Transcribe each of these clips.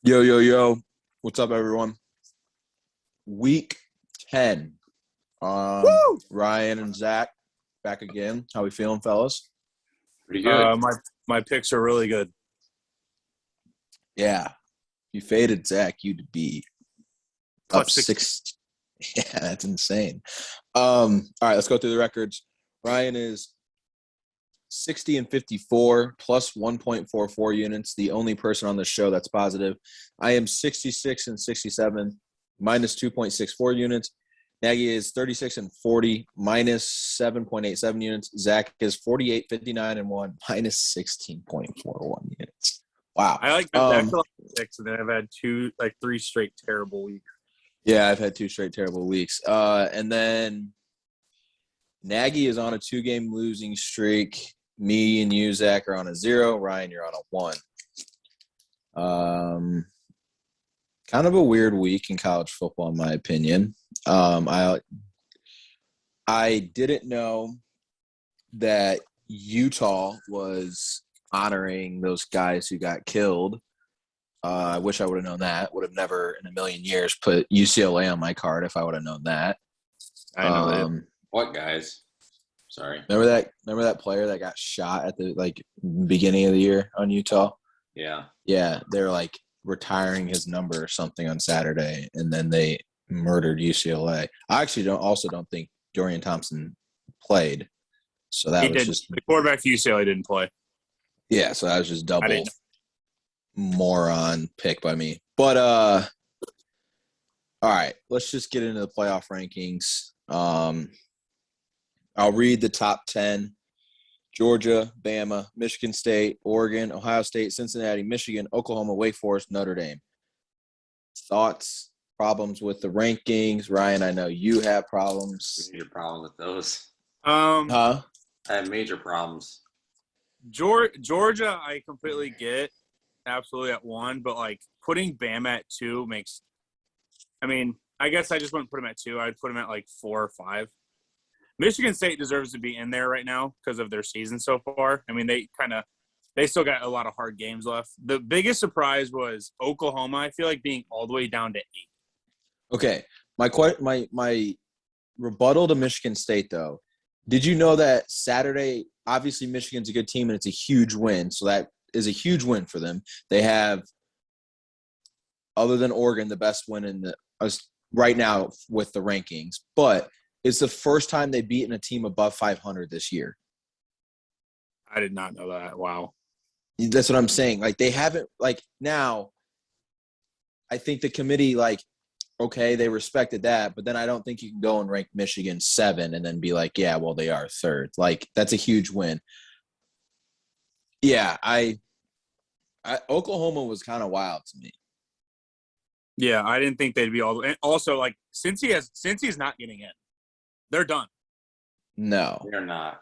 Yo, yo, yo. What's up, everyone? Week 10. Woo! Ryan and Zach back again. How we feeling, fellas? Pretty good. My picks are really good. Yeah. You faded Zach, you'd be Plus up 6. Yeah, that's insane. All right, let's go through the records. Ryan is 60 and 54 plus 1.44 units. The only person on the show that's positive. I am 66 and 67 minus 2.64 units. Nagy is 36 and 40 minus 7.87 units. Zach is 48, 59 and 1 minus 16.41 units. Wow. I like that. I feel like 6, and then I've had three straight terrible weeks. Yeah, I've had 2 straight terrible weeks. And then Nagy is on a 2-game losing streak. Me and you, Zach, are on a 0. Ryan, you're on a 1. Kind of a weird week in college football, in my opinion. I didn't know that Utah was honoring those guys who got killed. I wish I would have known that. Would have never in a million years put UCLA on my card if I would have known that. I know that. What guys? Sorry. Remember that player that got shot at the beginning of the year on Utah? Yeah. Yeah, they're retiring his number or something on Saturday, and then they murdered UCLA. I actually don't think Dorian Thompson played, so that was just the quarterback for UCLA didn't play. Yeah, so that was just double moron pick by me. But all right, let's just get into the playoff rankings. I'll read the top 10. Georgia, Bama, Michigan State, Oregon, Ohio State, Cincinnati, Michigan, Oklahoma, Wake Forest, Notre Dame. Thoughts, problems with the rankings? Ryan, I know you have problems. Major problem with those. Huh? I have major problems. Georgia, I completely get absolutely at 1, but putting Bama at 2 makes. I mean, I guess I just wouldn't put him at 2. I'd put him at 4 or 5. Michigan State deserves to be in there right now because of their season so far. I mean, they still got a lot of hard games left. The biggest surprise was Oklahoma. I feel like being all the way down to 8. Okay, my rebuttal to Michigan State though. Did you know that Saturday? Obviously, Michigan's a good team and it's a huge win, so that is a huge win for them. They have, other than Oregon, the best win in the right now with the rankings, but it's the first time they've beaten a team above 500 this year. I did not know that. Wow. That's what I'm saying. They haven't now. I think the committee okay, they respected that, but then I don't think you can go and rank Michigan 7 and then be yeah, well, they are 3rd. That's a huge win. Yeah, Oklahoma was kind of wild to me. Yeah, I didn't think they'd be all. And also, since he's not getting in, they're done. No, They're not.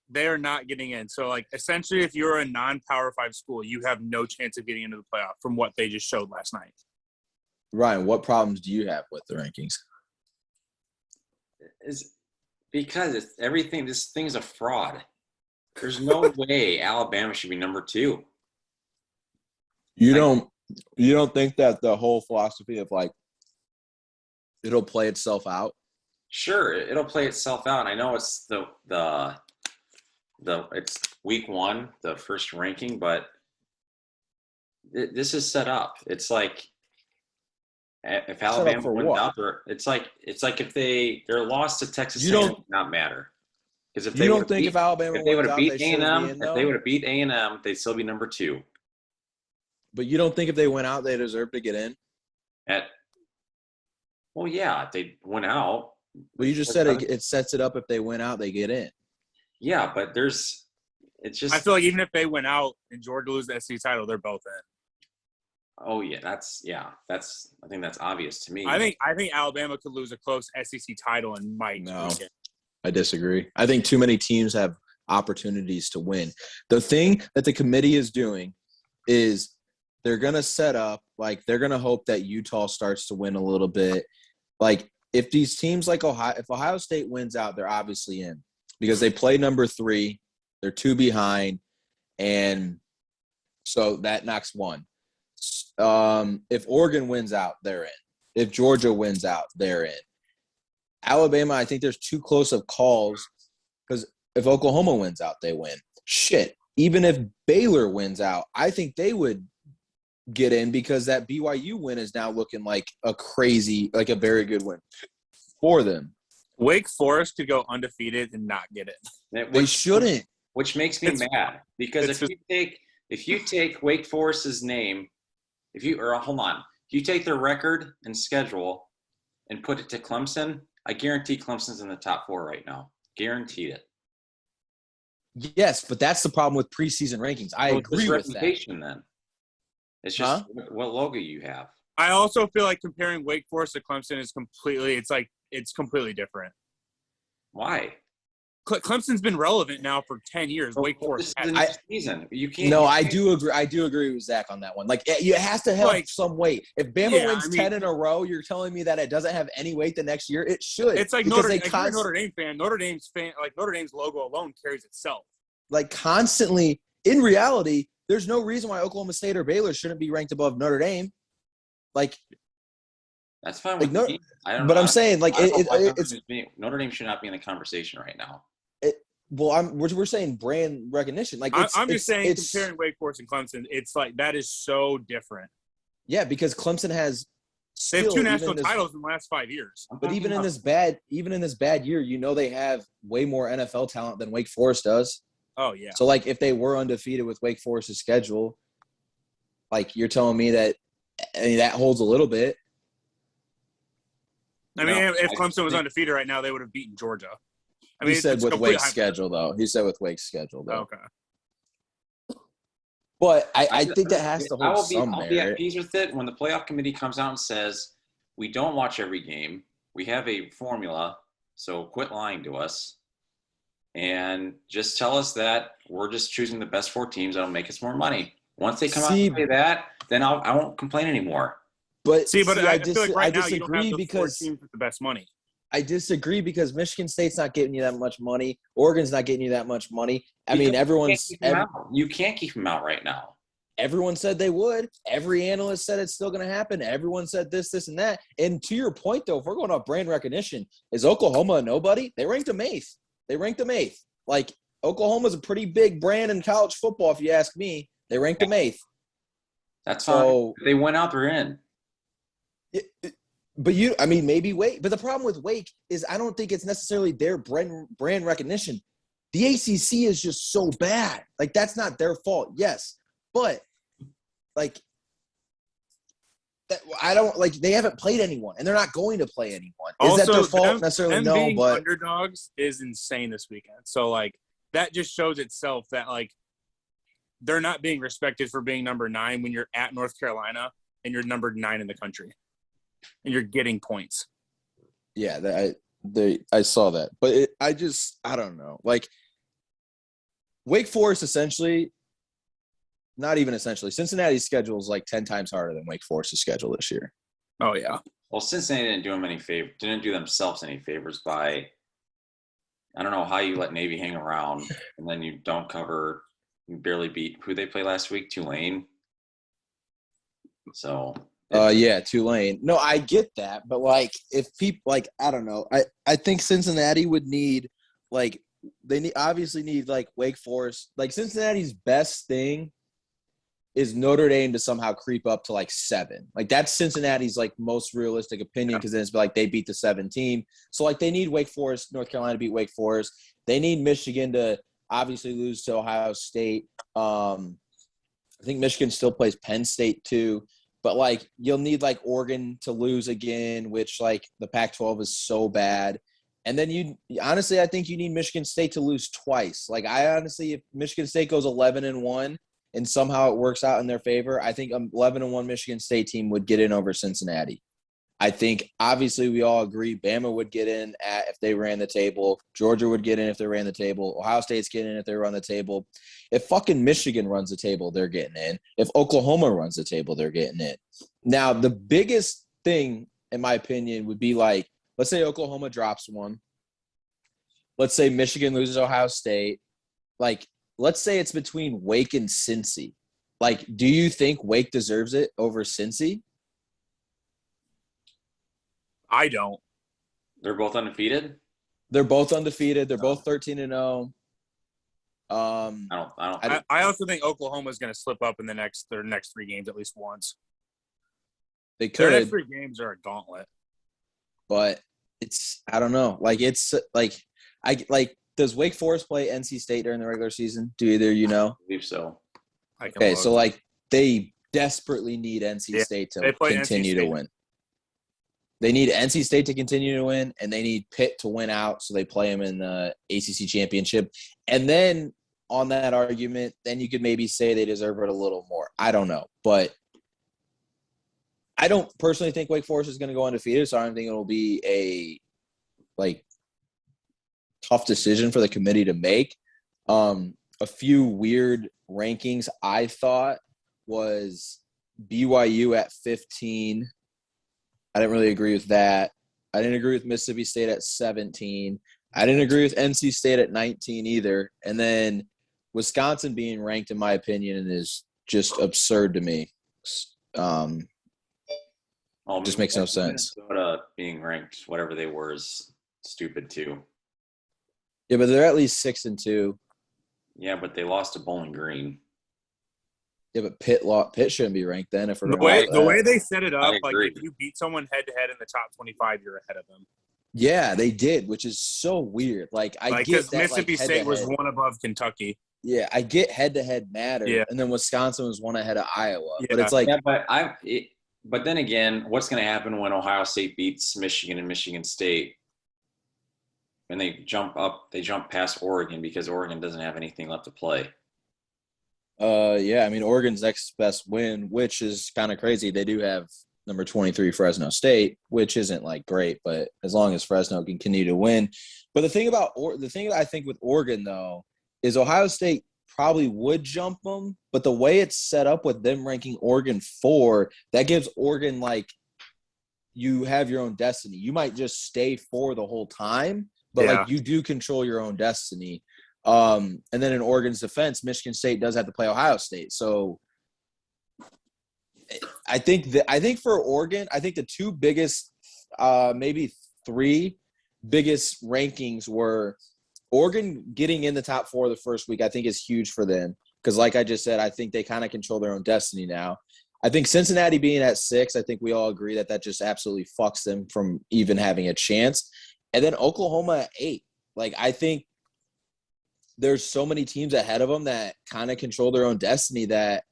They are not getting in. So, essentially, if you're a non-Power 5 school, you have no chance of getting into the playoff from what they just showed last night. Ryan, what problems do you have with the rankings? Is because it's everything. This thing's a fraud. There's no way Alabama should be number 2. You don't think that the whole philosophy of it'll play itself out? Sure, it'll play itself out. I know it's the it's week 1, the first ranking, but this is set up. It's if Alabama wins out, it's like if their loss to Texas A&M would not matter. Because if they would have beat A&M, they'd still be number 2. But you don't think if they went out, they deserve to get in? Well, yeah, if they went out. Well, you just said it sets it up. If they went out, they get in. Yeah, but it's just. I feel like even if they went out and Georgia lose the SEC title, they're both in. Oh yeah, I think that's obvious to me. I think Alabama could lose a close SEC title and might. No, I disagree. I think too many teams have opportunities to win. The thing that the committee is doing is they're going to set up, they're going to hope that Utah starts to win a little bit. If these teams if Ohio State wins out, they're obviously in because they play number 3. They're 2 behind. And so that knocks 1. If Oregon wins out, they're in. If Georgia wins out, they're in. Alabama, I think there's too close of calls because if Oklahoma wins out, they win. Shit. Even if Baylor wins out, I think they would get in because that BYU win is now looking like a very good win for them. Wake Forest could go undefeated and not get it. They shouldn't. Which makes me mad because if you take Wake Forest's name, if you take their record and schedule and put it to Clemson, I guarantee Clemson's in the top 4 right now. Guaranteed it. Yes, but that's the problem with preseason rankings. I agree with reputation, that. Then it's just what logo you have. I also feel like comparing Wake Forest to Clemson is it's completely different. Why? Clemson's been relevant now for 10 years. Wake Forest season. You can't. No, I do agree. I do agree with Zach on that one. Like, it has to have some weight. If Bama wins 10 in a row, you're telling me that it doesn't have any weight the next year? It should. It's like Notre Dame fan. Notre Dame's logo alone carries itself. Like, constantly, in reality, there's no reason why Oklahoma State or Baylor shouldn't be ranked above Notre Dame. Like, that's fine. Like, I'm saying, like, it's Notre Dame should not be in the conversation right now. We're saying brand recognition. Like, I'm just saying, comparing Wake Forest and Clemson, it's like that is so different. Yeah, because Clemson has they have 2 national titles in the last 5 years. But even in this bad year, they have way more NFL talent than Wake Forest does. Oh yeah. So like, if they were undefeated with Wake Forest's schedule, like, you're telling me that that holds a little bit. I mean, if Clemson was undefeated right now, they would have beaten Georgia. I mean, he said with Wake's schedule, though. Okay. But I think that has to hold some merit. I'll be at peace with it when the playoff committee comes out and says, we don't watch every game. We have a formula, so quit lying to us. And just tell us that we're just choosing the best 4 teams that'll make us more money. Once they come out and say that, then I won't complain anymore. I feel like right now you don't have the 4 teams with the best money. I disagree because Michigan State's not getting you that much money. Oregon's not getting you that much money. I mean, you can't keep them out right now. Everyone said they would. Every analyst said it's still going to happen. Everyone said this, and that. And to your point, though, if we're going off brand recognition, is Oklahoma a nobody? They ranked them 8th. Like, Oklahoma's a pretty big brand in college football, if you ask me. They ranked them 8th. That's fine. If they went out, they're in. But maybe Wake. But the problem with Wake is I don't think it's necessarily their brand recognition. The ACC is just so bad. Like, that's not their fault. Yes, but like I don't like they haven't played anyone, and they're not going to play anyone. Is that their fault? Necessarily, no. Being but underdogs is insane this weekend. So like that just shows itself that like they're not being respected for being number 9 when you're at North Carolina and you're number 9 in the country. And you're getting points. Yeah, I saw that. But I don't know. Like, Wake Forest essentially – not even essentially. Cincinnati's schedule is like 10 times harder than Wake Forest's schedule this year. Oh, yeah. Well, Cincinnati didn't do themselves any favors by – I don't know how you let Navy hang around and then you don't cover – you barely beat – who they play last week? Tulane. So – Tulane. No, I get that, but like if people like I don't know, I think Cincinnati would need like obviously need like Wake Forest. Like Cincinnati's best thing is Notre Dame to somehow creep up to like 7. Like that's Cincinnati's like most realistic opinion because then it's like they beat the 7 team. So like they need Wake Forest, North Carolina to beat Wake Forest. They need Michigan to obviously lose to Ohio State. I think Michigan still plays Penn State too. But, like, you'll need, like, Oregon to lose again, which, like, the Pac-12 is so bad. And then honestly, I think you need Michigan State to lose twice. Like, if Michigan State goes 11-1 and somehow it works out in their favor, I think 11-1 Michigan State team would get in over Cincinnati. I think, obviously, we all agree Bama would get in if they ran the table. Georgia would get in if they ran the table. Ohio State's getting in if they run the table. If fucking Michigan runs the table, they're getting in. If Oklahoma runs the table, they're getting in. Now, the biggest thing, in my opinion, would be like, let's say Oklahoma drops one. Let's say Michigan loses Ohio State. Like, let's say it's between Wake and Cincy. like, do you think Wake deserves it over Cincy? I don't. They're both undefeated. They're both undefeated. They're both 13-0. I also think Oklahoma is going to slip up in their next 3 games at least once. They Their next could, 3 games are a gauntlet. but I don't know. Like, it's like does Wake Forest play NC State during the regular season? Do either you know? I believe so. Okay, so like they desperately need NC State to continue to win. They need NC State to continue to win, and they need Pitt to win out, so they play them in the ACC championship. And then on that argument, then you could maybe say they deserve it a little more. I don't know, but I don't personally think Wake Forest is going to go undefeated, so I don't think it will be a tough decision for the committee to make. A few weird rankings I thought was BYU at 15. I didn't really agree with that. I didn't agree with Mississippi State at 17. I didn't agree with NC State at 19 either. And then Wisconsin being ranked, in my opinion, is just absurd to me. Just makes no sense. Minnesota being ranked, whatever they were, is stupid too. Yeah, but they're at least 6-2. Yeah, but they lost to Bowling Green. Yeah, but Pitt shouldn't be ranked then. If we're the way they set it up, like if you beat someone head to head in the top 25, you're ahead of them. Yeah, they did, which is so weird. Like I get that Mississippi State was 1 above Kentucky. Yeah, I get head-to-head matter. Yeah. And then Wisconsin was 1 ahead of Iowa. Yeah. But it's like but then again, what's going to happen when Ohio State beats Michigan and Michigan State? And they jump past Oregon because Oregon doesn't have anything left to play. Yeah, I mean, Oregon's next best win, which is kind of crazy. They do have number 23 Fresno State, which isn't like great, but as long as Fresno can continue to win. But the thing that I think with Oregon though is Ohio State probably would jump them, but the way it's set up with them ranking Oregon 4, that gives Oregon like you have your own destiny. You might just stay 4 the whole time, but like you do control your own destiny. And then in Oregon's defense, Michigan State does have to play Ohio State. So I think for Oregon, I think the 2 biggest, maybe 3 biggest rankings were Oregon getting in the top 4 the first week. I think is huge for them because, like I just said, I think they kind of control their own destiny now. I think Cincinnati being at 6, I think we all agree that just absolutely fucks them from even having a chance. And then Oklahoma at 8. Like I think there's so many teams ahead of them that kind of control their own destiny that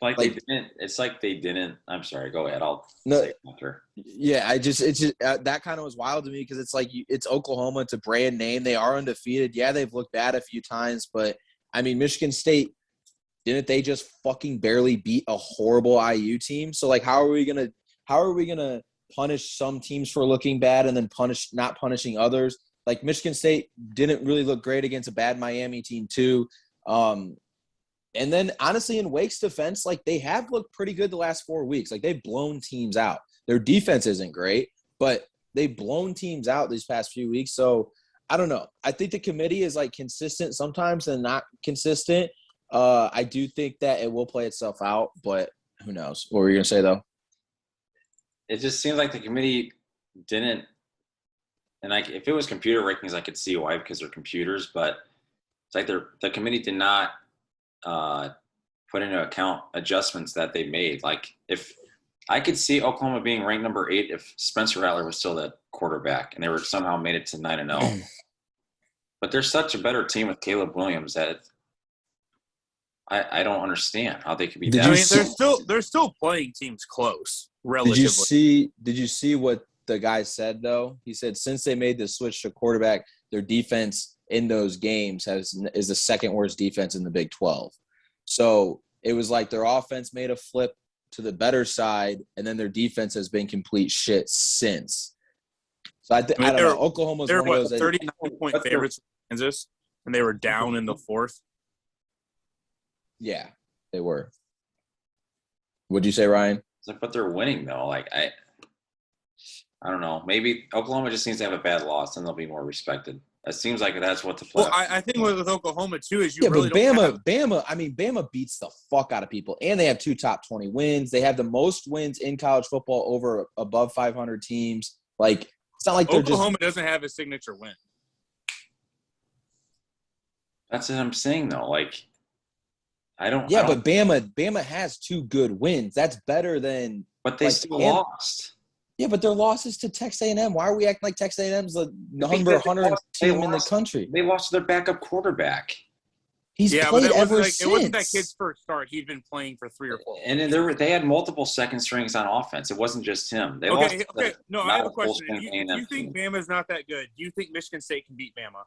it's like they didn't. I'm sorry. Go ahead. No, say it after. Yeah, it's just that kind of was wild to me because it's like it's Oklahoma. It's a brand name. They are undefeated. Yeah, they've looked bad a few times, but I mean, Michigan State, didn't they just fucking barely beat a horrible IU team? So like, how are we gonna punish some teams for looking bad and then not punishing others? Like Michigan State didn't really look great against a bad Miami team too. And then honestly, in Wake's defense, like they have looked pretty good the last 4 weeks. Like they've blown teams out. Their defense isn't great, but they've blown teams out these past few weeks. So I don't know. I think the committee is like consistent sometimes and not consistent. I do think that it will play itself out, but who knows? What were you going to say though? It just seems like the committee didn't. And like, if it was computer rankings, I could see why because they're computers. But it's like the committee did not put into account adjustments that they made. Like, if I could see Oklahoma being ranked number 8 if Spencer Rattler was still the quarterback and they were somehow made it to 9-0. But they're such a better team with Caleb Williams that I don't understand how they could be. I mean, they're still playing teams close. Relatively. Did you see what the guy said though? He said since they made the switch to quarterback, their defense in those games is the second worst defense in the Big 12. So it was like their offense made a flip to the better side, and then their defense has been complete shit since. So I don't know. Oklahoma's they're one of those 39-point favorites in Kansas, and they were down in the 4th. Yeah, they were. What'd you say, Ryan? It's like, but they're winning though. Like I don't know. Maybe Oklahoma just needs to have a bad loss, and they'll be more respected. It seems like that's what the playoff. Well, I think with Oklahoma too is you really but don't Bama beats the fuck out of people, and they have 2 top 20 wins. They have the most wins in college football above 500 teams. Like, it's not like Oklahoma doesn't have a signature win. That's what I'm saying, though. Like, but Bama has 2 good wins. That's better than. But they still lost. Yeah, but their losses to Texas A&M. Why are we acting like Texas A&M's the number 100 team in the country? They lost their backup quarterback. He's played ever since. It wasn't that kid's first start. He'd been playing for 3 or 4. And then they had multiple second strings on offense. It wasn't just him. I have a question. If you think Bama's not that good, do you think Michigan State can beat Bama?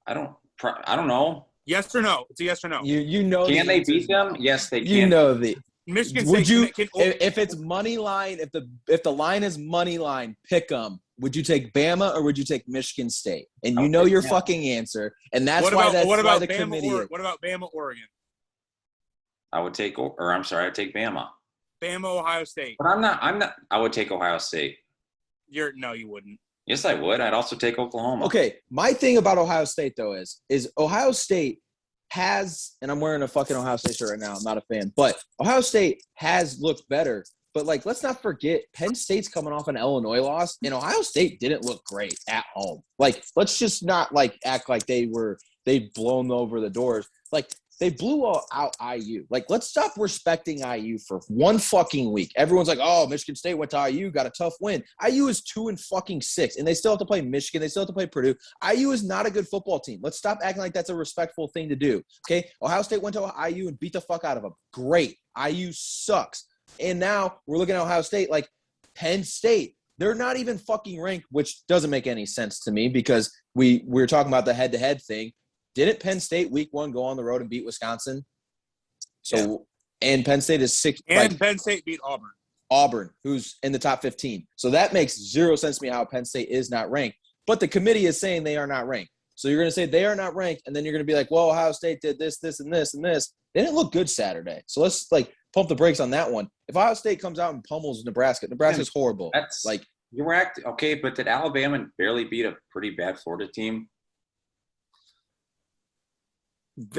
I don't know. Yes or no? It's a yes or no. You know. Can they beat them? Yes, they can. You know the. Michigan Would State you, if it's money line, if the line is money line, Pickem, would you take Bama or would you take Michigan State? And you know your fucking answer, and that's why the committee. What about Bama, Oregon? I'd take Bama. Bama, Ohio State. But I'm not. I would take Ohio State. No, you wouldn't. Yes, I would. I'd also take Oklahoma. Okay, my thing about Ohio State though is Ohio State has, and I'm wearing a fucking Ohio State shirt right now. I'm not a fan, but Ohio State has looked better. But like, let's not forget, Penn State's coming off an Illinois loss, and Ohio State didn't look great at home. Like, let's just not like act like they'd blown over the doors. Like, they blew out IU. Like, let's stop respecting IU for 1 fucking week. Everyone's like, oh, Michigan State went to IU, got a tough win. IU is 2-6, and they still have to play Michigan. They still have to play Purdue. IU is not a good football team. Let's stop acting like that's a respectful thing to do. Okay? Ohio State went to IU and beat the fuck out of them. Great. IU sucks. And now we're looking at Ohio State like Penn State. They're not even fucking ranked, which doesn't make any sense to me because we were talking about the head-to-head thing. Didn't Penn State week 1 go on the road and beat Wisconsin? So, and Penn State is 6. And Penn State beat Auburn. Auburn, who's in the top 15. So that makes 0 sense to me how Penn State is not ranked. But the committee is saying they are not ranked. So you're going to say they are not ranked, and then you're going to be like, well, Ohio State did this, this, and this, and this. They didn't look good Saturday. So let's, pump the brakes on that one. If Ohio State comes out and pummels Nebraska's horrible. Okay, but did Alabama barely beat a pretty bad Florida team?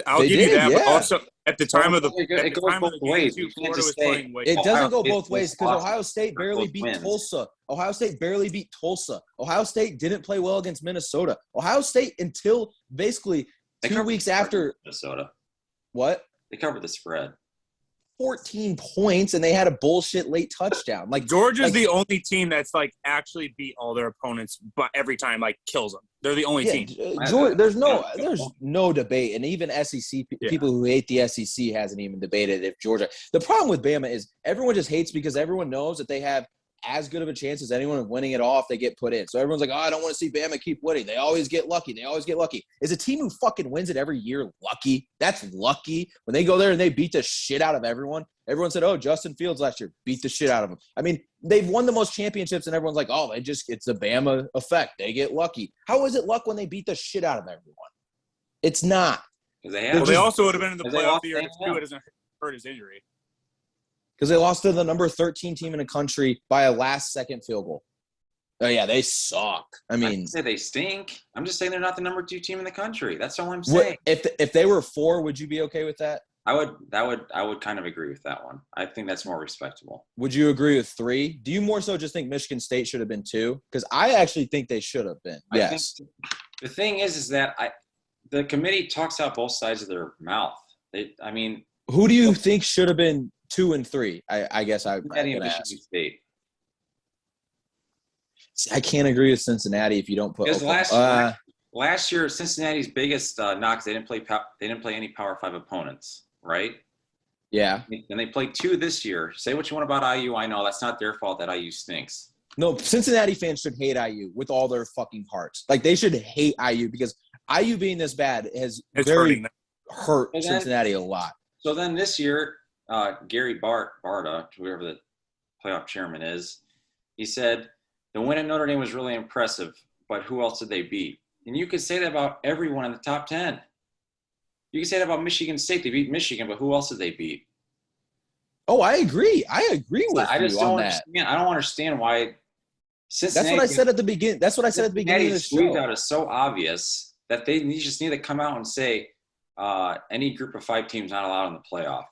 I'll give you that, but also at the time of the it goes both ways. Florida was playing way. It doesn't go both ways because Ohio State barely beat Tulsa. Ohio State barely beat Tulsa. Ohio State didn't play well against Minnesota. Ohio State until basically 2 weeks after Minnesota. What? They covered the spread. 14 points, and they had a bullshit late touchdown. Like Georgia's the only team that's actually beat all their opponents, but every time kills them. They're the only team. There's no debate, and even SEC people who hate the SEC hasn't even debated if Georgia. The problem with Bama is everyone just hates because everyone knows that they have as good of a chance as anyone of winning it all if they get put in. So everyone's like, oh, I don't want to see Bama keep winning. They always get lucky. Is a team who fucking wins it every year lucky? That's lucky. When they go there and they beat the shit out of everyone, everyone said, oh, Justin Fields last year beat the shit out of them. I mean, they've won the most championships, and everyone's like, oh, it's the Bama effect. They get lucky. How is it luck when they beat the shit out of everyone? It's not. They also would have been in the playoff the year too. It doesn't hurt his injury. Because they lost to the number 13 team in the country by a last-second field goal. Oh, yeah, they suck. I mean – I didn't say they stink. I'm just saying they're not the number 2 team in the country. That's all I'm saying. If they were 4, would you be okay with that? I would kind of agree with that one. I think that's more respectable. Would you agree with 3? Do you more so just think Michigan State should have been 2? Because I actually think they should have been. Yes. The thing is that the committee talks out both sides of their mouth. Who do you think should have been 2 and 3? I guess I would ask. State. I can't agree with Cincinnati if you don't put. Last year, Cincinnati's biggest knocks, they didn't play any Power 5 opponents, right? Yeah. And they played 2 this year. Say what you want about IU. I know that's not their fault that IU stinks. No, Cincinnati fans should hate IU with all their fucking hearts. They should hate IU because IU being this bad has hurt Cincinnati a lot. So then this year, Gary Barta, whoever the playoff chairman is, he said the win at Notre Dame was really impressive, but who else did they beat? And you could say that about everyone in the top 10. You could say that about Michigan State. They beat Michigan, but who else did they beat? Oh, I agree. I agree with you on that. I don't understand why That's what I said at the beginning. That's what I said at the beginning of the show. Out is so obvious that they just need to come out and say any group of 5 teams not allowed in the playoff.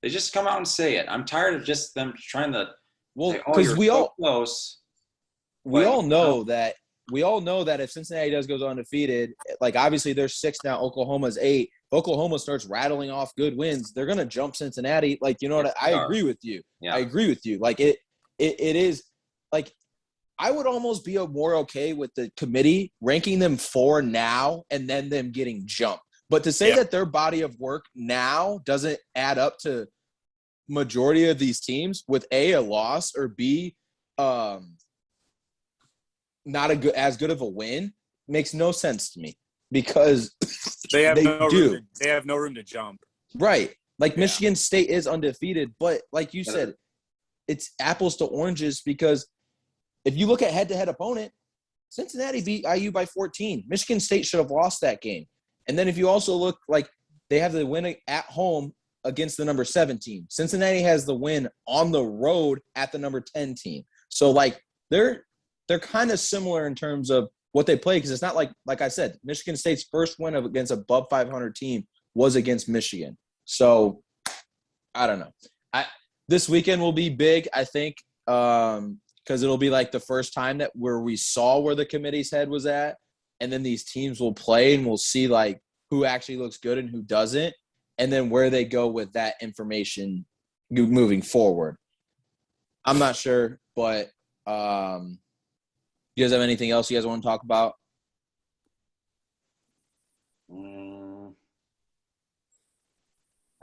They just come out and say it. I'm tired of just them trying to. Well, say, because we all close. We all know that if Cincinnati goes undefeated, like obviously they're 6 now, Oklahoma's 8. If Oklahoma starts rattling off good wins, they're gonna jump Cincinnati. Like, you know what? I agree with you. Yeah. I agree with you. Like it is like I would almost be more okay with the committee ranking them 4 now and then them getting jumped. But to say that their body of work now doesn't add up to majority of these teams with a loss or B not as good of a win makes no sense to me because they have no room to jump. Right. Like Michigan State is undefeated, but like you said, it's apples to oranges because if you look at head-to-head opponent, Cincinnati beat IU by 14. Michigan State should have lost that game. And then if you also look, like they have the win at home against the number 7 team. Cincinnati has the win on the road at the number 10 team. So like they're kind of similar in terms of what they play because it's not like I said, Michigan State's first win against above 500 team was against Michigan. So I don't know. This weekend will be big, I think, because it'll be like the first time that where we saw where the committee's head was at, and then these teams will play and we'll see like who actually looks good and who doesn't, and then where they go with that information moving forward. I'm not sure, but you guys have anything else you guys want to talk about? I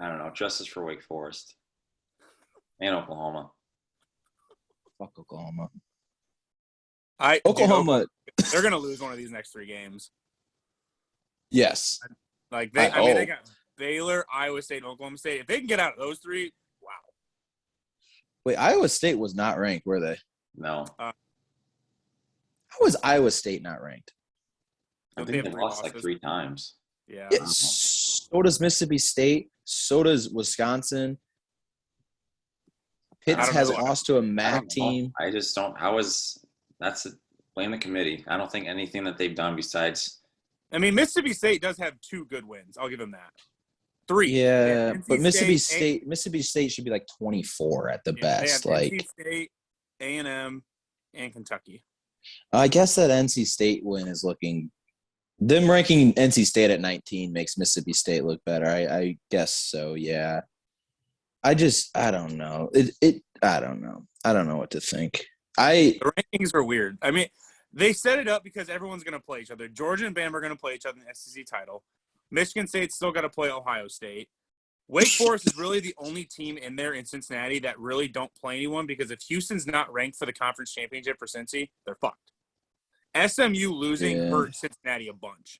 don't know. Justice for Wake Forest and Oklahoma. Fuck Oklahoma. Oklahoma, they're going to lose one of these next 3 games. Yes. Like they got Baylor, Iowa State, and Oklahoma State. If they can get out of those 3, wow. Wait, Iowa State was not ranked, were they? No. How was Iowa State not ranked? I think they lost like 3 times. Yeah. So does Mississippi State. So does Wisconsin. Pitts has lost to a MAC team. I just don't. Blame the committee. I don't think anything that they've done besides. I mean, Mississippi State does have 2 good wins. I'll give them that. 3. Yeah, but Mississippi State should be like 24 at the best. They have like NC State, A&M, and Kentucky. I guess that NC State win is looking. Them ranking NC State at 19 makes Mississippi State look better. I guess so. Yeah. I don't know. I don't know. I don't know what to think. The rankings are weird. I mean, they set it up because everyone's going to play each other. Georgia and Bama are going to play each other in the SEC title. Michigan State's still got to play Ohio State. Wake Forest is really the only team in there in Cincinnati that really don't play anyone because if Houston's not ranked for the conference championship for Cincy, they're fucked. SMU losing hurt Cincinnati a bunch.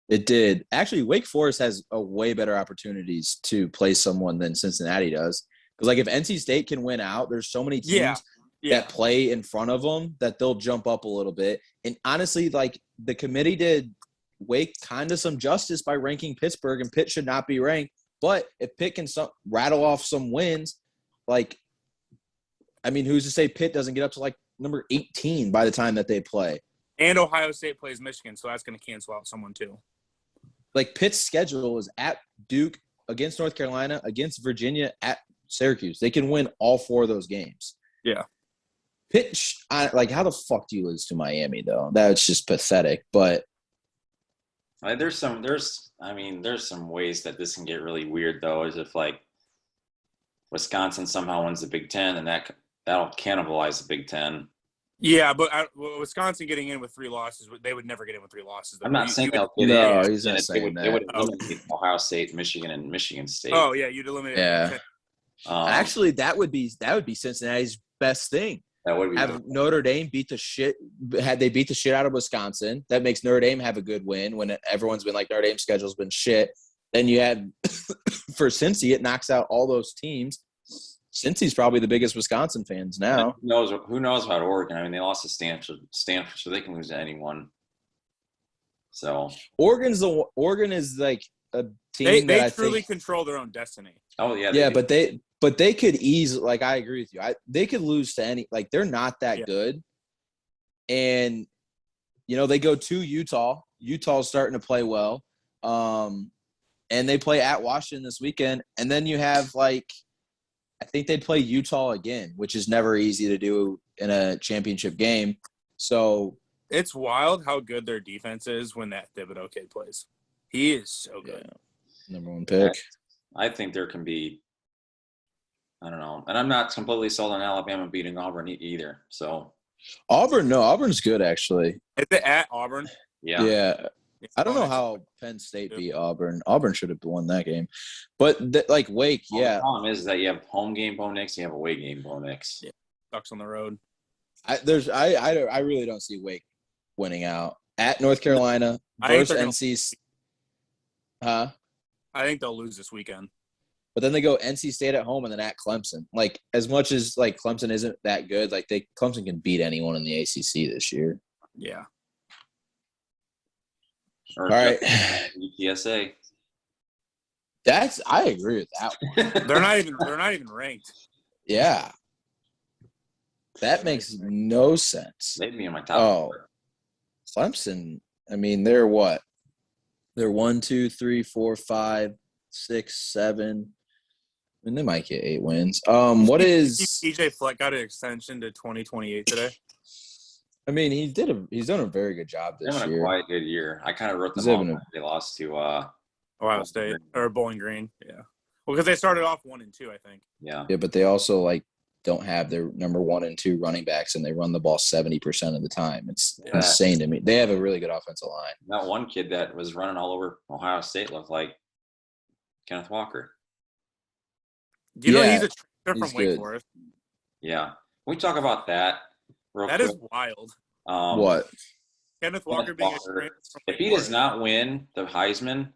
It did. Actually, Wake Forest has a way better opportunities to play someone than Cincinnati does. Because, like, if NC State can win out, there's so many teams that play in front of them that they'll jump up a little bit. And honestly, like, the committee did Wake kind of some justice by ranking Pittsburgh, and Pitt should not be ranked. But if Pitt can rattle off some wins, like, I mean, who's to say Pitt doesn't get up to, like, number 18 by the time that they play? And Ohio State plays Michigan, so that's going to cancel out someone too. Like, Pitt's schedule is at Duke, against North Carolina, against Virginia, at Syracuse. They can win all 4 of those games. Yeah. Pitt, like, how the fuck do you lose to Miami, though? That's just pathetic. But there's some ways that this can get really weird, though, as if, like, Wisconsin somehow wins the Big Ten, and that'll cannibalize the Big Ten. Yeah, but Wisconsin getting in with 3 losses, they would never get in with 3 losses. I'm not saying they'll get in. No, he's not saying that. They would eliminate Ohio State, Michigan, and Michigan State. Oh, yeah, you'd eliminate. Yeah. Actually, that would be Cincinnati's best thing. That would be have Notre Dame beat the shit. Had they beat the shit out of Wisconsin, that makes Notre Dame have a good win when everyone's been like Notre Dame's schedule's been shit. Then you had for Cincy, it knocks out all those teams. Cincy's probably the biggest Wisconsin fans now. Who knows about Oregon? I mean, they lost to Stanford, so they can lose to anyone. So Oregon is like a team they truly control their own destiny. Oh yeah, yeah, but they could easily, like, I agree with you. They could lose to any, like, they're not that good. And, they go to Utah. Utah's starting to play well. And they play at Washington this weekend. And then you have, I think they'd play Utah again, which is never easy to do in a championship game. So it's wild how good their defense is when that Thibodeau kid plays. He is so good. Yeah. Number one pick. I think there can be – I don't know. And I'm not completely sold on Alabama beating Auburn either. So Auburn's good, actually. Is it at Auburn? Yeah. Yeah. I don't know how Penn State beat Auburn. Auburn should have won that game. But, Wake, yeah. The problem is that you have home game Bo Nix, you have away game Bo Nix. Yeah. Sucks on the road. I really don't see Wake winning out. At North Carolina versus NC – Huh? I think they'll lose this weekend. But then they go NC State at home and then at Clemson. As much as Clemson isn't that good, Clemson can beat anyone in the ACC this year. Yeah. All right. UTSA. I agree with that one. They're not even ranked. Yeah. That makes no sense. They'd be in my top four. Clemson, they're what? They're 1, 2, 3, 4, 5, 6, 7. They might get 8 wins. What is TJ Fleck got an extension to 2028 today? He's done a very good job this year. They're having a quite good year. I kind of wrote them off when they lost to Ohio State or Bowling Green. Yeah. Well, because they started off 1 and 2, I think. Yeah. Yeah, but they also don't have their number 1 and 2 running backs, and they run the ball 70% of the time. It's insane to me. They have a really good offensive line. That one kid that was running all over Ohio State looked like Kenneth Walker. Do you know he's a transfer from Wake Forest? Yeah. Can we talk about that real quick? That is wild. What? Kenneth Walker being a transfer from If he does not win the Heisman,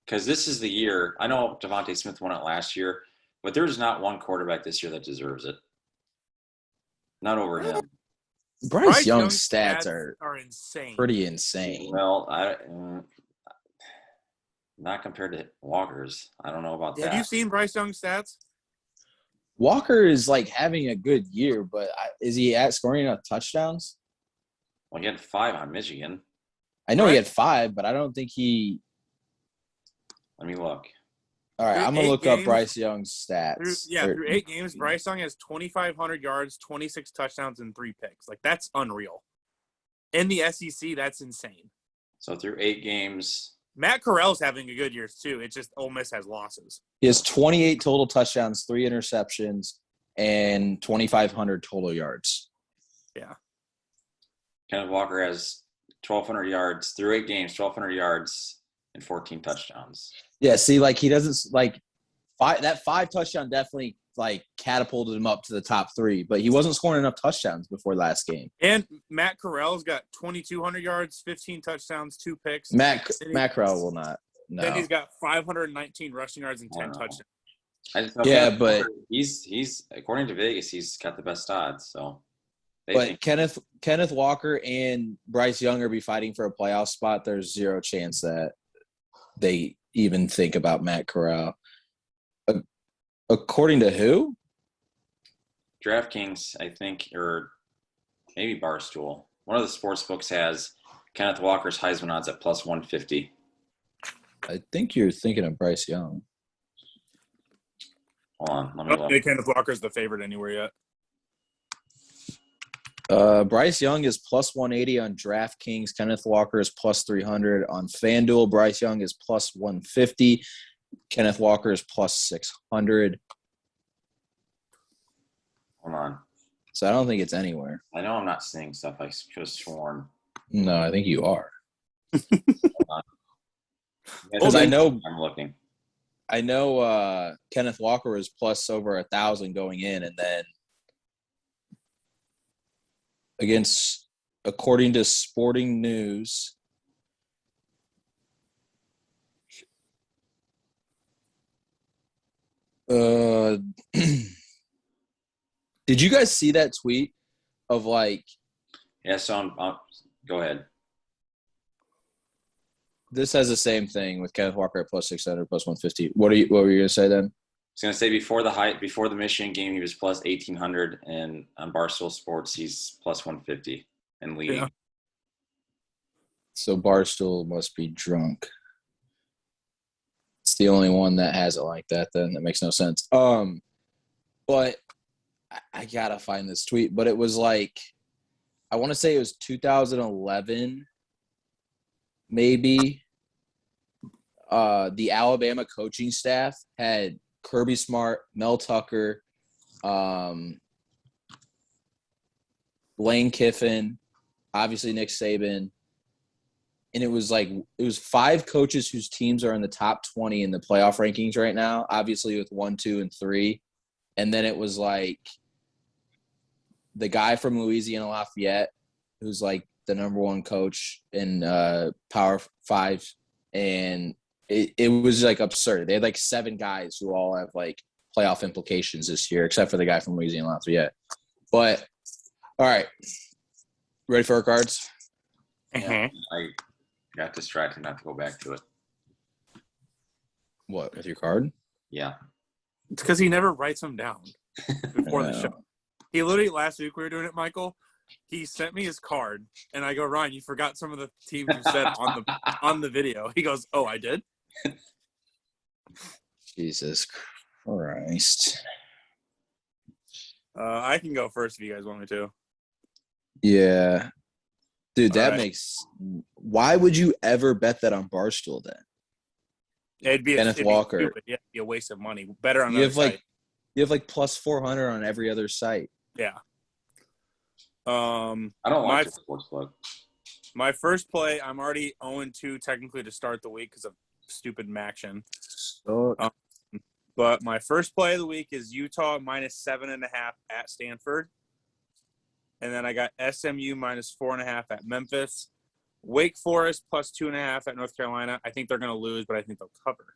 because this is the year. I know Devontae Smith won it last year. But there's not one quarterback this year that deserves it. Not over him. Bryce Young's stats are insane. Pretty insane. Well, not compared to Walker's. I don't know about that. Have you seen Bryce Young's stats? Walker is having a good year, but is he scoring enough touchdowns? Well, he had 5 on Michigan. I know he had 5, but I don't think he – Let me look. All right, I'm going to look up Bryce Young's stats. Through 8 games, Bryce Young has 2,500 yards, 26 touchdowns, and 3 picks. That's unreal. In the SEC, that's insane. So through 8 games. Matt Corral's having a good year, too. It's just Ole Miss has losses. He has 28 total touchdowns, 3 interceptions, and 2,500 total yards. Yeah. Kenneth Walker has 1,200 yards. Through 8 games, 1,200 yards and 14 touchdowns. Yeah, see, he doesn't that 5 touchdown definitely catapulted him up to the top 3, but he wasn't scoring enough touchdowns before last game. And Matt Corral's got 2,200 yards, 15 touchdowns, 2 picks. Matt Corral will not. No. Then he's got 519 rushing yards and 10 touchdowns. But he's according to Vegas, he's got the best odds. So, Kenneth Walker and Bryce Young are be fighting for a playoff spot. There's 0 chance that they even think about Matt Corral. According to who? DraftKings, I think, or maybe Barstool. One of the sports books has Kenneth Walker's Heisman odds at plus 150. I think you're thinking of Bryce Young. Hold on, let me I don't look. think Kenneth Walker's the favorite anywhere yet. Bryce Young is plus 180 on DraftKings. Kenneth Walker is plus 300 on FanDuel. Bryce Young is plus 150. Kenneth Walker is plus 600. Hold on. So I don't think it's anywhere. I know I'm not seeing stuff I could have sworn. No, I think you are. Because I know I'm looking. I know Kenneth Walker was plus over 1,000 going in, and then according to Sporting News, did you guys see that tweet of Yeah, so go ahead. This has the same thing with Kenneth Walker at plus 600, plus 150. What were you going to say then? was gonna say before the Michigan game, he was plus 1,800, and on Barstool Sports, he's plus 150 and leading. Yeah. So Barstool must be drunk. It's the only one that has it like that. Then that makes no sense. But I gotta find this tweet. But it was like, I want to say it was 2011, maybe. The Alabama coaching staff had Kirby Smart, Mel Tucker, Lane Kiffin, obviously Nick Saban. And it was 5 coaches whose teams are in the top 20 in the playoff rankings right now, obviously with 1, 2, and 3. And then it was like the guy from Louisiana Lafayette, who's like the number 1 coach in Power 5. And it was like absurd. They had like 7 guys who all have like playoff implications this year, except for the guy from Louisiana Lafayette. But all right, ready for our cards? Yeah, I got distracted not to go back to it. What, with your card? Yeah. It's because he never writes them down before the show. He literally, last week we were doing it, Michael. He sent me his card, and I go, Ryan, you forgot some of the teams you said on the video. He goes, oh, I did? Jesus Christ. I can go first if you guys want me to. Yeah. Dude, that All right. makes – why would you ever bet that on Barstool then? It'd be Kenneth Walker. Stupid. Yeah, it'd be a waste of money. Better on You another have like site. you have like plus 400 on every other site. Yeah. I don't like the sports book. My first play, I'm already 0-2 technically to start the week because of stupid Maction. But my first play of the week is Utah minus 7.5 at Stanford. And then I got SMU minus 4.5 at Memphis. Wake Forest plus 2.5 at North Carolina. I think they're going to lose, but I think they'll cover.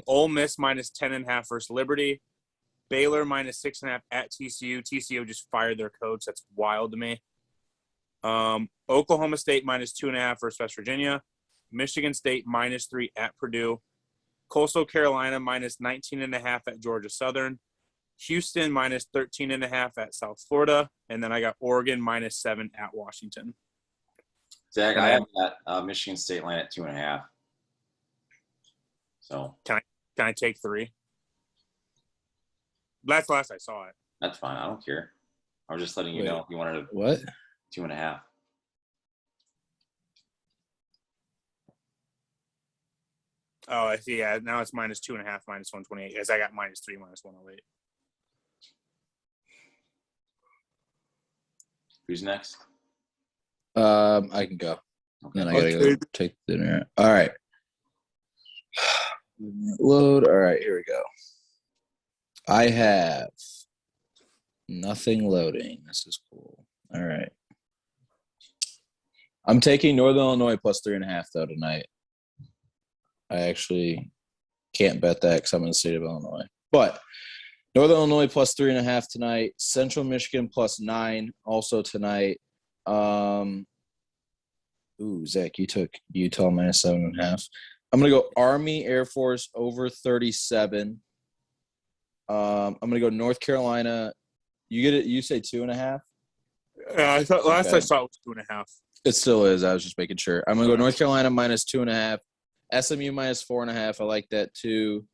Ole Miss minus 10.5 versus Liberty. Baylor minus 6.5 at TCU. TCU just fired their coach. That's wild to me. Oklahoma State minus 2.5 versus West Virginia. Michigan State minus 3 at Purdue. Coastal Carolina minus 19.5 at Georgia Southern. Houston minus 13.5 at South Florida. And then I got Oregon minus 7 at Washington. Zach, I have that Michigan State line at 2.5. So Can I take 3? That's the last I saw it. that's fine. I don't care. I was just letting you know if you wanted to. What? 2.5. Oh, I see. Yeah, now it's minus 2.5, minus 128. As I got minus 3, minus 108. Who's next? I can go. Okay. Then I gotta go take dinner. All right. Load. All right, here we go. I have nothing loading. This is cool. All right. I'm taking Northern Illinois plus 3.5 though tonight. I actually can't bet that because I'm in the state of Illinois. But Northern Illinois plus 3.5 tonight. Central Michigan plus 9 also tonight. Zach, you took Utah minus 7.5. I'm gonna go Army Air Force over 37. I'm gonna go North Carolina. You get it? You say 2.5? I thought last Okay. I saw it was 2.5. It still is. I was just making sure. I'm gonna go North Carolina minus 2.5. SMU minus 4.5. I like that too.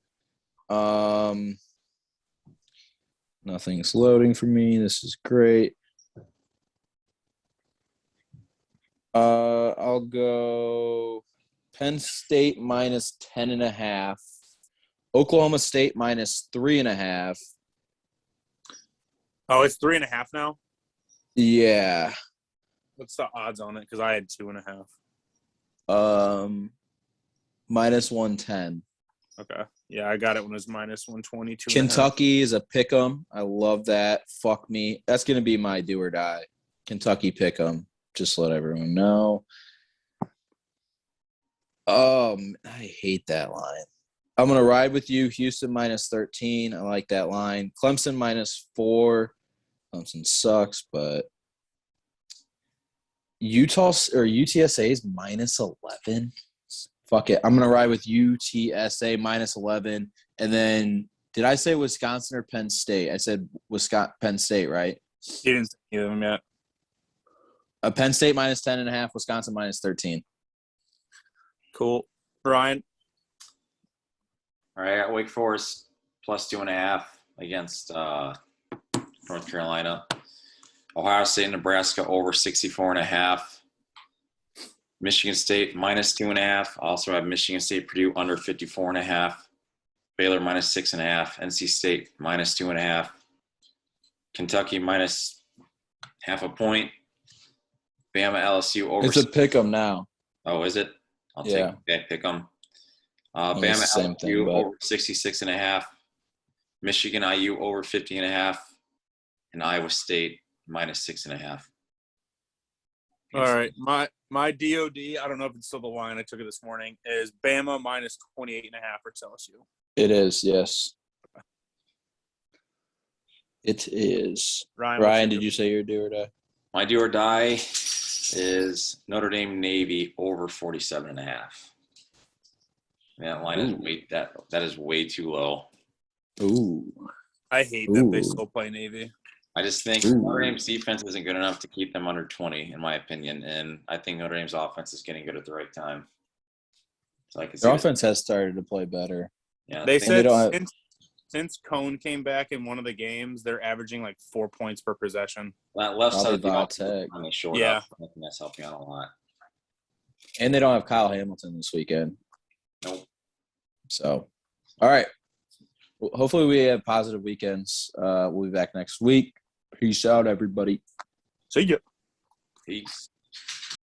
Nothing's loading for me. This is great. I'll go Penn State minus 10.5. Oklahoma State minus 3.5. Oh, it's 3.5 now? Yeah. What's the odds on it? Because I had 2.5. Minus 110. Okay. Yeah, I got it when it was minus 122. Kentucky is a pick'em. I love that. Fuck me. That's gonna be my do or die. Kentucky pick'em. Just let everyone know. I hate that line. I'm gonna ride with you. Houston minus 13. I like that line. Clemson minus 4. Clemson sucks, but Utah or UTSA is minus 11. Fuck it. I'm going to ride with UTSA -11. And then, did I say Wisconsin or Penn State? I said Penn State, right? You didn't say either of them yet. Penn State -10.5, Wisconsin -13. Cool. Ryan? All right, I got Wake Forest +2.5 against North Carolina. Ohio State and Nebraska over 64.5. Michigan State -2.5. Also have Michigan State Purdue under 54.5. Baylor -6.5. NC State -2.5. Kentucky -0.5 point. Bama LSU over. It's a Pickem now. Oh, is it? I'll Yeah. pick them. Yeah, Bama it's the same LSU thing, but- over 66.5. Michigan IU over 50.5. And Iowa State -6.5. All right. My DOD, I don't know if it's still the line. I took it this morning, is Bama -28.5 for LSU. It is, yes. It is. Ryan, Ryan, did you say your do or die? My do or die is Notre Dame Navy over 47.5. That line is that is way too low. Ooh. I hate that they Ooh. still play Navy. I just think Notre Dame's defense isn't good enough to keep them under 20, in my opinion. And I think Notre Dame's offense is getting good at the right time. So I can see Their offense has started to play better. Yeah, They said don't have- since Cone came back in one of the games, they're averaging like 4 points per possession. that left side of the Probably offense is finally showed Yeah. up. I think that's helping out a lot. And they don't have Kyle Hamilton this weekend. Nope. So, all right. Well, hopefully we have positive weekends. We'll be back next week. Peace out, everybody. See ya. Peace.